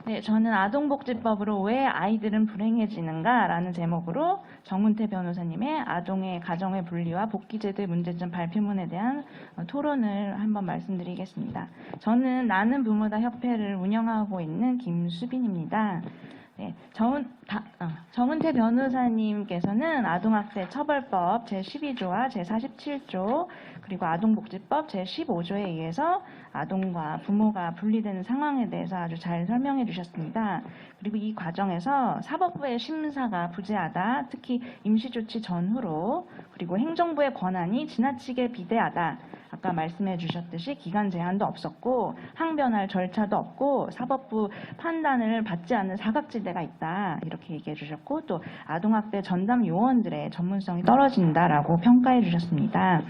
네, 저는 아동복지법으로 왜 아이들은 불행해지는가라는 제목으로 정운태 변호사님의 아동의 가정의 분리와 복귀제도의 문제점 발표문에 대한 토론을 한번 말씀드리겠습니다. 저는 나는 부모다 협회를 운영하고 있는 김수빈입니다. 네, 정은태 변호사님께서는 아동학대 처벌법 제12조와 제47조 그리고 아동복지법 제15조에 의해서 아동과 부모가 분리되는 상황에 대해서 아주 잘 설명해 주셨습니다. 그리고 이 과정에서 사법부의 심사가 부재하다, 특히 임시조치 전후로, 그리고 행정부의 권한이 지나치게 비대하다, 아까 말씀해 주셨듯이 기간 제한도 없었고 항변할 절차도 없고 사법부 판단을 받지 않는 사각지대가 있다, 이렇게 얘기해 주셨고, 또 아동학대 전담 요원들의 전문성이 떨어진다라고 평가해 주셨습니다.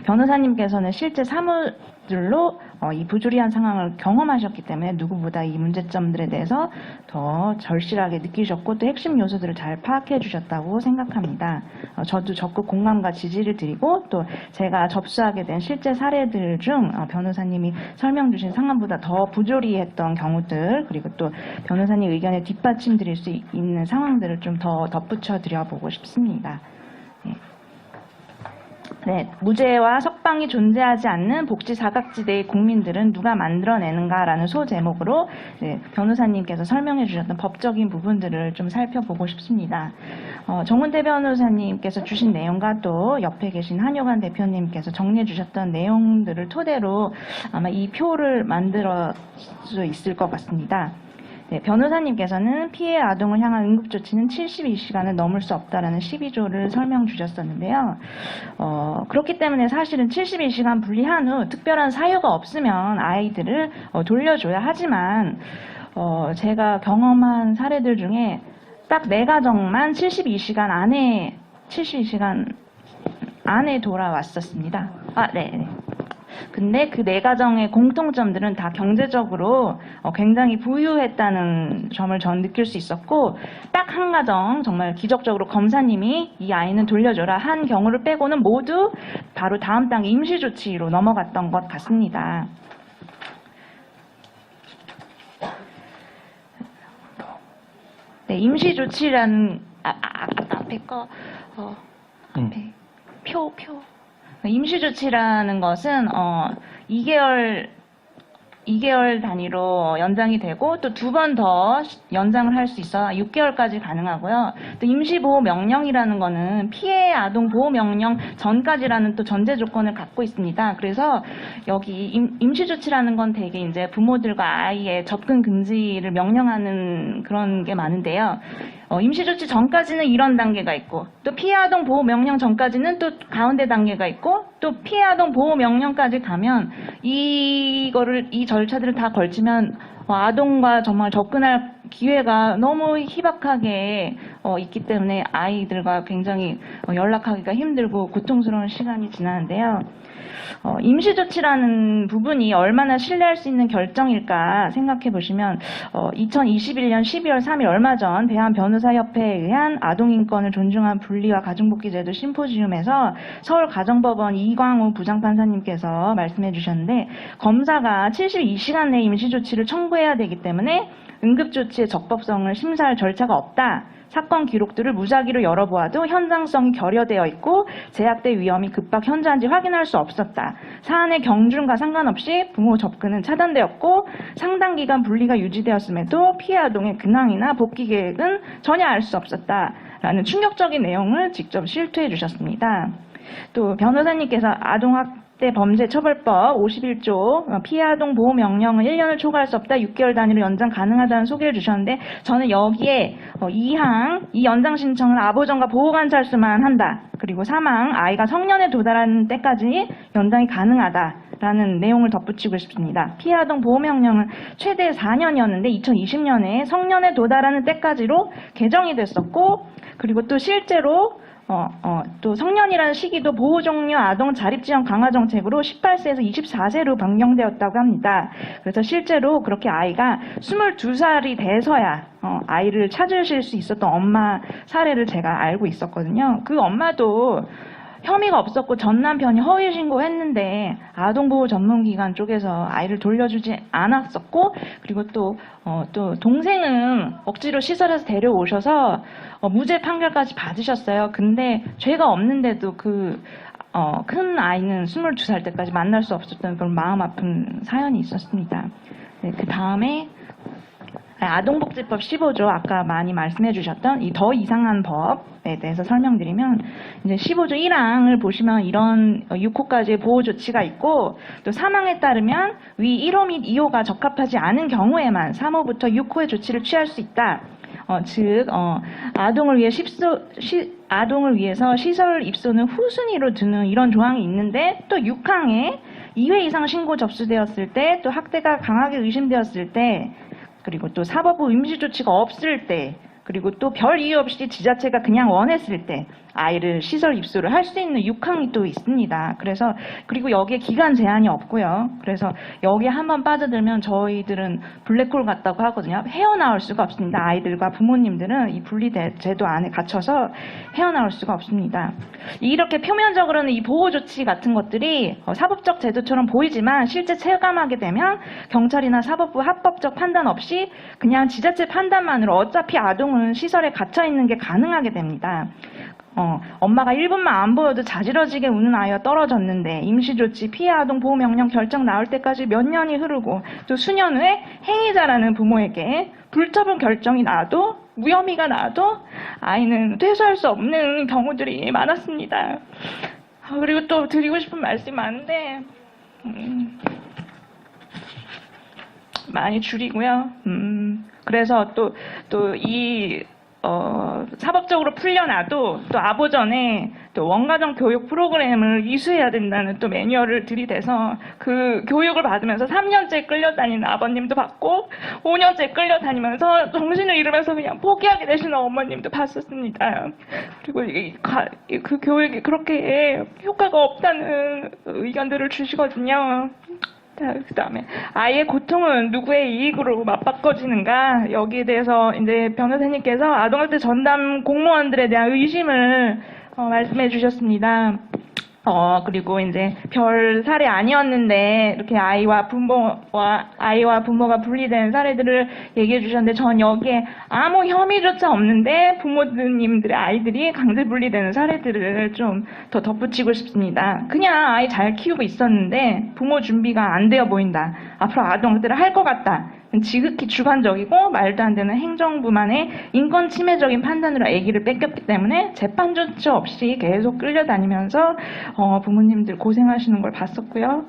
변호사님께서는 실제 사무들로 이 부조리한 상황을 경험하셨기 때문에 누구보다 이 문제점들에 대해서 더 절실하게 느끼셨고 또 핵심 요소들을 잘 파악해 주셨다고 생각합니다. 저도 적극 공감과 지지를 드리고, 또 제가 접수하게 된 실제 사례들 중 변호사님이 설명 주신 상황보다 더 부조리했던 경우들, 그리고 또 변호사님 의견에 뒷받침 드릴 수 있는 상황들을 좀 더 덧붙여 드려보고 싶습니다. 네, 무죄와 석방이 존재하지 않는 복지 사각지대의 국민들은 누가 만들어내는가라는 소제목으로 변호사님께서 설명해 주셨던 법적인 부분들을 좀 살펴보고 싶습니다. 정운태 변호사님께서 주신 내용과 또 옆에 계신 한효관 대표님께서 정리해 주셨던 내용들을 토대로 아마 이 표를 만들 수 있을 것 같습니다. 네, 변호사님께서는 피해 아동을 향한 응급조치는 72시간을 넘을 수 없다라는 12조를 설명 주셨었는데요. 그렇기 때문에 사실은 72시간 분리한 후 특별한 사유가 없으면 아이들을 돌려줘야 하지만 제가 경험한 사례들 중에 딱 4가정만 72시간 안에 돌아왔었습니다. 네. 근데 그 4가정의 공통점들은 다 경제적으로 굉장히 부유했다는 점을 전 느낄 수 있었고, 딱 한 가정 정말 기적적으로 검사님이 이 아이는 돌려줘라 한 경우를 빼고는 모두 바로 다음 단계 임시조치로 넘어갔던 것 같습니다. 네, 임시조치라는 앞에 거 앞에 표 임시조치라는 것은 2개월 단위로 연장이 되고 또 2번 더 연장을 할 수 있어 6개월까지 가능하고요. 또 임시보호명령이라는 거는 피해 아동 보호명령 전까지라는 또 전제 조건을 갖고 있습니다. 그래서 여기 임시조치라는 건 되게 이제 부모들과 아이의 접근 금지를 명령하는 그런 게 많은데요. 임시조치 전까지는 이런 단계가 있고, 또 피해아동 보호명령 전까지는 또 가운데 단계가 있고, 또 피해아동 보호명령까지 가면 이 절차들을 다 걸치면 아동과 정말 접근할 기회가 너무 희박하게 있기 때문에 아이들과 굉장히 연락하기가 힘들고 고통스러운 시간이 지나는데요. 임시조치라는 부분이 얼마나 신뢰할 수 있는 결정일까 생각해 보시면 2021년 12월 3일 얼마 전 대한변호사협회에 의한 아동인권을 존중한 분리와 가중복귀제도 심포지움에서 서울가정법원 이광우 부장판사님께서 말씀해 주셨는데, 검사가 72시간 내에 임시조치를 청구해야 되기 때문에 응급조치의 적법성을 심사할 절차가 없다. 사건 기록들을 무작위로 열어보아도 현장성이 결여되어 있고 제약될 위험이 급박 현저한지 확인할 수 없었다. 사안의 경중과 상관없이 부모 접근은 차단되었고 상당 기간 분리가 유지되었음에도 피해 아동의 근황이나 복귀 계획은 전혀 알 수 없었다라는 충격적인 내용을 직접 실토해 주셨습니다. 또 변호사님께서 아동학대 범죄처벌법 51조 피해 아동 보호 명령은 1년을 초과할 수 없다, 6개월 단위로 연장 가능하다는 소개를 주셨는데, 저는 여기에 2항 이 연장 신청은 아보전과 보호관찰 수만 한다, 그리고 3항 아이가 성년에 도달하는 때까지 연장이 가능하다라는 내용을 덧붙이고 싶습니다. 피해 아동 보호 명령은 최대 4년이었는데 2020년에 성년에 도달하는 때까지로 개정이 됐었고, 그리고 또 실제로 또 성년이라는 시기도 보호 종류 아동 자립 지원 강화 정책으로 18세에서 24세로 변경되었다고 합니다. 그래서 실제로 그렇게 아이가 22살이 돼서야 아이를 찾으실 수 있었던 엄마 사례를 제가 알고 있었거든요. 그 엄마도 혐의가 없었고 전 남편이 허위 신고했는데 아동보호 전문기관 쪽에서 아이를 돌려주지 않았었고, 그리고 또 동생은 억지로 시설에서 데려오셔서 무죄 판결까지 받으셨어요. 근데 죄가 없는데도 큰 아이는 22살 때까지 만날 수 없었던 그런 마음 아픈 사연이 있었습니다. 네, 그 다음에 아동복지법 15조, 아까 많이 말씀해 주셨던 이 더 이상한 법에 대해서 설명드리면, 이제 15조 1항을 보시면 이런 6호까지의 보호 조치가 있고, 또 사망에 따르면 위 1호 및 2호가 적합하지 않은 경우에만 3호부터 6호의 조치를 취할 수 있다. 즉 아동을 위해서 시설 입소는 후순위로 두는 이런 조항이 있는데, 또 6항에 2회 이상 신고 접수되었을 때, 또 학대가 강하게 의심되었을 때, 그리고 또 사법부 임시 조치가 없을 때, 그리고 또 별 이유 없이 지자체가 그냥 원했을 때 아이를 시설 입소를 할 수 있는 6항이 또 있습니다. 그래서 그리고 여기에 기간 제한이 없고요. 그래서 여기에 한번 빠져들면 저희들은 블랙홀 같다고 하거든요. 헤어나올 수가 없습니다. 아이들과 부모님들은 이 분리 제도 안에 갇혀서 헤어나올 수가 없습니다. 이렇게 표면적으로는 이 보호 조치 같은 것들이 사법적 제도처럼 보이지만, 실제 체감하게 되면 경찰이나 사법부 합법적 판단 없이 그냥 지자체 판단만으로 어차피 아동은 시설에 갇혀 있는 게 가능하게 됩니다. 엄마가 1분만 안 보여도 자지러지게 우는 아이가 떨어졌는데 임시조치 피해 아동 보호 명령 결정 나올 때까지 몇 년이 흐르고, 또 수년 후에 행위자라는 부모에게 불처분 결정이 나도, 무혐의가 나도 아이는 퇴소할 수 없는 경우들이 많았습니다. 그리고 또 드리고 싶은 말씀이 많은데 많이 줄이고요. 그래서 사법적으로 풀려나도 또 아보전에 또 원가정 교육 프로그램을 이수해야 된다는 또 매뉴얼을 들이대서 그 교육을 받으면서 3년째 끌려다니는 아버님도 봤고, 5년째 끌려다니면서 정신을 잃으면서 그냥 포기하게 되시는 어머님도 봤었습니다. 그리고 그 교육이 그렇게 효과가 없다는 의견들을 주시거든요. 그 다음에 아이의 고통은 누구의 이익으로 맞바꿔지는가, 여기에 대해서 이제 변호사님께서 아동학대 전담 공무원들에 대한 의심을 말씀해 주셨습니다. 그리고 이제 별 사례 아니었는데 이렇게 아이와 부모가 분리된 사례들을 얘기해 주셨는데, 전 여기에 아무 혐의조차 없는데 부모님들의 아이들이 강제 분리되는 사례들을 좀 더 덧붙이고 싶습니다. 그냥 아이 잘 키우고 있었는데 부모 준비가 안 되어 보인다, 앞으로 아동학대를 할 것 같다, 지극히 주관적이고 말도 안 되는 행정부만의 인권 침해적인 판단으로 아기를 뺏겼기 때문에 재판조차 없이 계속 끌려다니면서 부모님들 고생하시는 걸 봤었고요.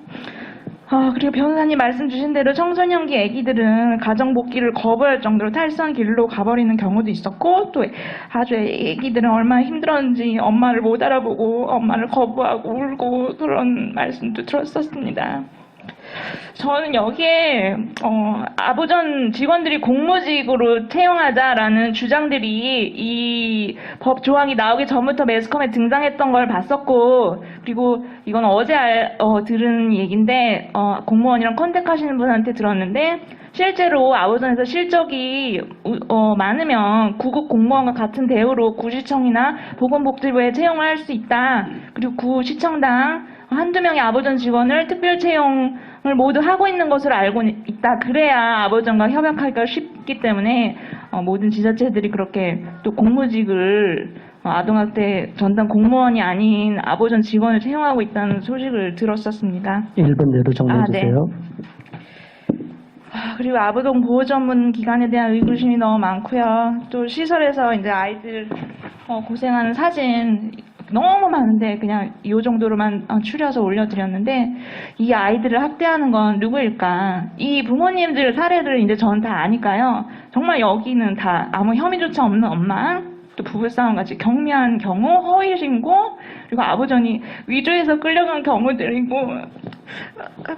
그리고 변호사님 말씀 주신 대로 청소년기 아기들은 가정 복귀를 거부할 정도로 탈선 길로 가버리는 경우도 있었고, 또 아주 아기들은 얼마나 힘들었는지 엄마를 못 알아보고 엄마를 거부하고 울고, 그런 말씀도 들었었습니다. 저는 여기에 아보전 직원들이 공무직으로 채용하자라는 주장들이 이 법 조항이 나오기 전부터 매스컴에 등장했던 걸 봤었고, 그리고 이건 어제 들은 얘기인데 공무원이랑 컨택하시는 분한테 들었는데, 실제로 아보전에서 실적이 많으면 구급 공무원과 같은 대우로 구시청이나 보건복지부에 채용을 할 수 있다. 그리고 구시청당 한두 명의 아보전 직원을 특별 채용을 모두 하고 있는 것으로 알고 있다. 그래야 아보전과 협약하기가 쉽기 때문에 모든 지자체들이 그렇게 또 공무직을 아동학대 전담 공무원이 아닌 아보전 직원을 채용하고 있다는 소식을 들었었습니다. 1분 내로 정리해 주세요. 네. 그리고 아동 보호 전문 기관에 대한 의구심이 너무 많고요. 또 시설에서 이제 아이들 고생하는 사진 너무 많은데 그냥 이 정도로만 추려서 올려드렸는데, 이 아이들을 학대하는 건 누구일까? 이 부모님들 사례를 이제 전 다 아니까요. 정말 여기는 다 아무 혐의조차 없는 엄마, 또 부부싸움 같이 경미한 경우, 허위 신고, 그리고 아버전이 위조해서 끌려간 경우들이고,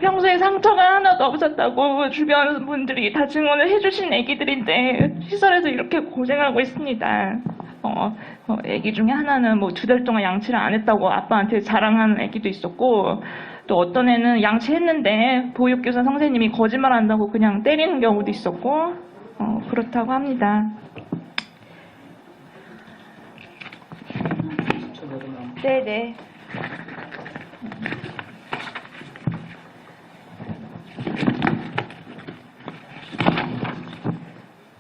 평소에 상처가 하나도 없었다고 주변 분들이 다 증언을 해주신 애기들인데 시설에서 이렇게 고생하고 있습니다. 애기 중에 하나는 뭐 2달 동안 양치를 안 했다고 아빠한테 자랑하는 애기도 있었고, 또 어떤 애는 양치했는데 보육교사 선생님이 거짓말한다고 그냥 때리는 경우도 있었고, 그렇다고 합니다. 네네.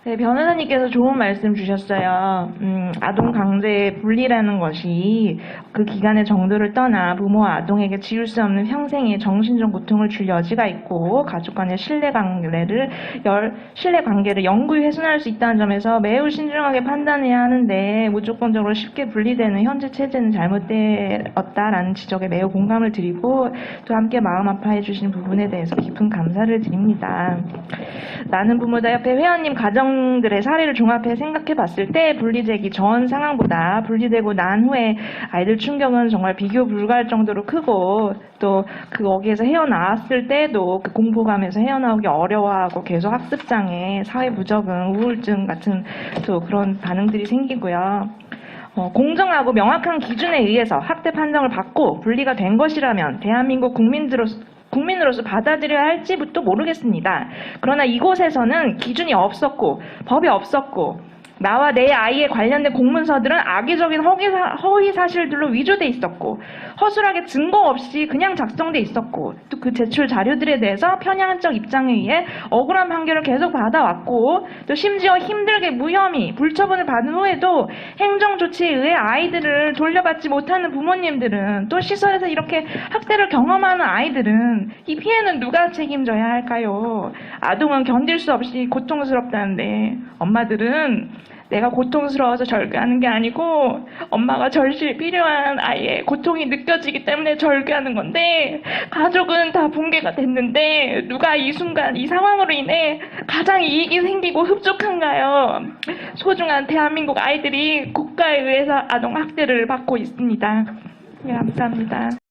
네, 변호사님께서 좋은 말씀 주셨어요. 아동 강제 분리라는 것이 그 기간의 정도를 떠나 부모와 아동에게 지울 수 없는 평생의 정신적 고통을 줄 여지가 있고 가족 간의 신뢰관계를 영구히 훼손할 수 있다는 점에서 매우 신중하게 판단해야 하는데 무조건적으로 쉽게 분리되는 현재 체제는 잘못되었다라는 지적에 매우 공감을 드리고 또 함께 마음 아파해 주신 부분에 대해서 깊은 감사를 드립니다. 나는 부모다 협회 회원님 가정들의 사례를 종합해 생각해 봤을 때 분리되기 전 상황보다 분리되고 난 후에 아이들 충격은 정말 비교 불가할 정도로 크고 또 그 거기에서 헤어나왔을 때도 그 공포감에서 헤어나오기 어려워하고 계속 학습장애, 사회부적응, 우울증 같은 또 그런 반응들이 생기고요. 공정하고 명확한 기준에 의해서 학대 판정을 받고 분리가 된 것이라면 대한민국 국민으로서 받아들여야 할지부터 모르겠습니다. 그러나 이곳에서는 기준이 없었고 법이 없었고 나와 내 아이에 관련된 공문서들은 악의적인 허위 사실들로 위조돼 있었고 허술하게 증거 없이 그냥 작성돼 있었고 또 그 제출 자료들에 대해서 편향적 입장에 의해 억울한 판결을 계속 받아왔고 또 심지어 힘들게 무혐의, 불처분을 받은 후에도 행정조치에 의해 아이들을 돌려받지 못하는 부모님들은 또 시설에서 이렇게 학대를 경험하는 아이들은 이 피해는 누가 책임져야 할까요? 아동은 견딜 수 없이 고통스럽다는데 엄마들은 내가 고통스러워서 절규하는 게 아니고 엄마가 절실히 필요한 아이의 고통이 느껴지기 때문에 절규하는 건데 가족은 다 붕괴가 됐는데 누가 이 순간 이 상황으로 인해 가장 이익이 생기고 흡족한가요? 소중한 대한민국 아이들이 국가에 의해서 아동 학대를 받고 있습니다. 네, 감사합니다.